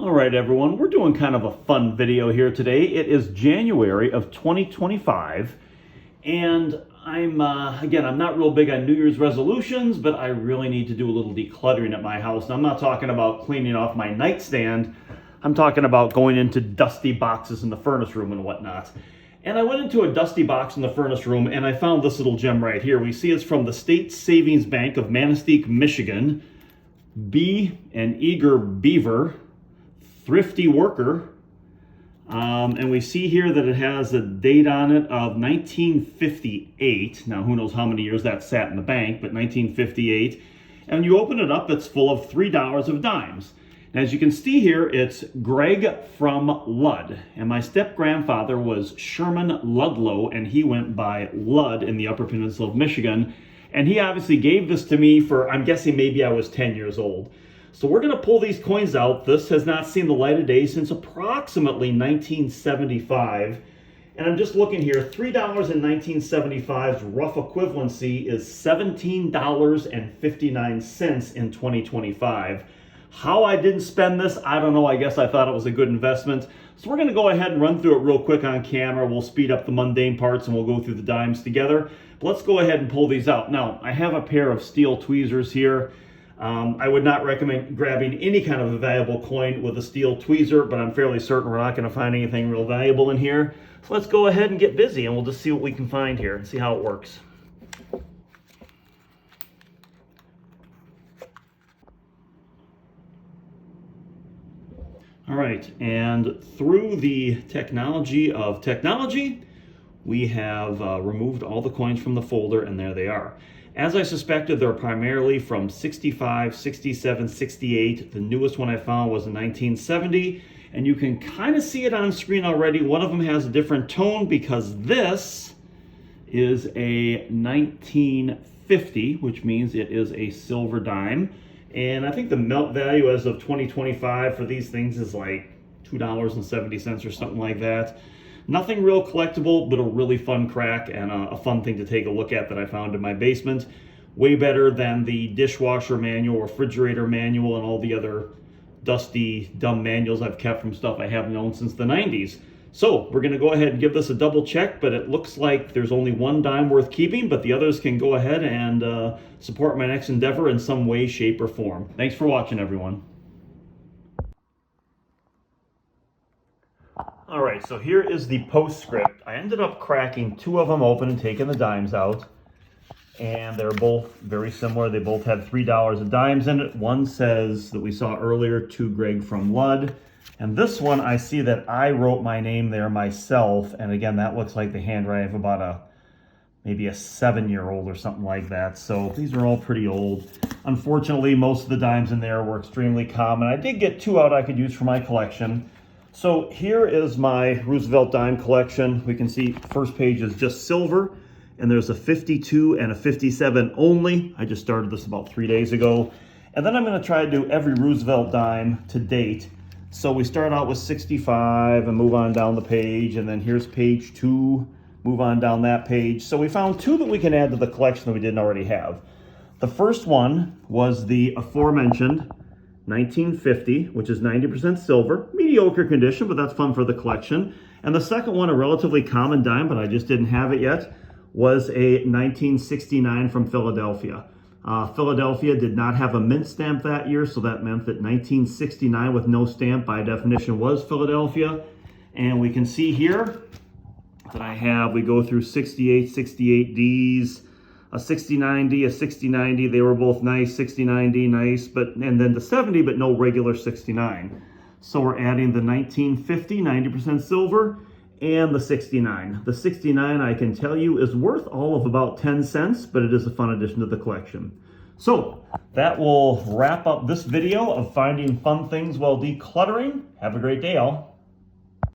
All right, everyone, we're doing kind of a fun video here today. It is January of 2025, and I'm not real big on New Year's resolutions, but I really need to do a little decluttering at my house. And I'm not talking about cleaning off my nightstand. I'm talking about going into dusty boxes in the furnace room and whatnot. And I went into a dusty box in the furnace room, and I found this little gem right here. We see it's from the State Savings Bank of Manistee, Michigan. Be an eager beaver, thrifty worker, and we see here that it has a date on it of 1958. Now, who knows how many years that sat in the bank, but 1958. And when you open it up, it's full of $3 of dimes. And as you can see here, it's Greg from Ludd. And my step-grandfather was Sherman Ludlow, and he went by Ludd in the Upper Peninsula of Michigan. And he obviously gave this to me for, I'm guessing maybe I was 10 years old. So we're going to pull these coins out. This has not seen the light of day since approximately 1975. And I'm just looking here, $3 in 1975's rough equivalency is $17.59 in 2025. How I didn't spend this, I don't know. I guess I thought it was a good investment. So we're going to go ahead and run through it real quick on camera. We'll speed up the mundane parts and we'll go through the dimes together. But let's go ahead and pull these out. Now, I have a pair of steel tweezers here. I would not recommend grabbing any kind of a valuable coin with a steel tweezer, but I'm fairly certain we're not going to find anything real valuable in here. So let's go ahead and get busy and we'll just see what we can find here and see how it works. All right, and through the technology of technology, we have removed all the coins from the folder, and there they are. As I suspected, they're primarily from 65, 67, 68. The newest one I found was in 1970, and you can kind of see it on screen already. One of them has a different tone because this is a 1950, which means it is a silver dime. And I think the melt value as of 2025 for these things is like $2.70 or something like that. Nothing real collectible, but a really fun crack and a fun thing to take a look at that I found in my basement. Way better than the dishwasher manual, refrigerator manual, and all the other dusty, dumb manuals I've kept from stuff I haven't owned since the 90s. So we're going to go ahead and give this a double check, but it looks like there's only one dime worth keeping, but the others can go ahead and support my next endeavor in some way, shape, or form. Thanks for watching, everyone. All right, so here is the postscript. I ended up cracking two of them open and taking the dimes out, and they're both very similar. They both had $3 of dimes in it. One says that we saw earlier, to Greg from Ludd. And this one, I see that I wrote my name there myself. And again, that looks like the handwriting of about maybe a 7-year-old or something like that. So these are all pretty old. Unfortunately, most of the dimes in there were extremely common. I did get two out I could use for my collection. So here is my Roosevelt dime collection. We can see first page is just silver, and there's a 52 and a 57 only. I just started this about 3 days ago. And then I'm going to try to do every Roosevelt dime to date. So we start out with 65 and move on down the page, and then here's page 2, move on down that page. So we found two that we can add to the collection that we didn't already have. The first one was the aforementioned 1950, which is 90% silver, mediocre condition, but that's fun for the collection. And the second one, a relatively common dime, but I just didn't have it yet, was a 1969 from Philadelphia. Philadelphia did not have a mint stamp that year, so that meant that 1969 with no stamp by definition was Philadelphia. And we can see here that we go through 68, 68Ds, a 6090, a 6090, they were both nice, 6090, nice, and then the 70, but no regular 69. So we're adding the 1950, 90% silver, and the 69. The 69, I can tell you, is worth all of about 10 cents, but it is a fun addition to the collection. So that will wrap up this video of finding fun things while decluttering. Have a great day, all.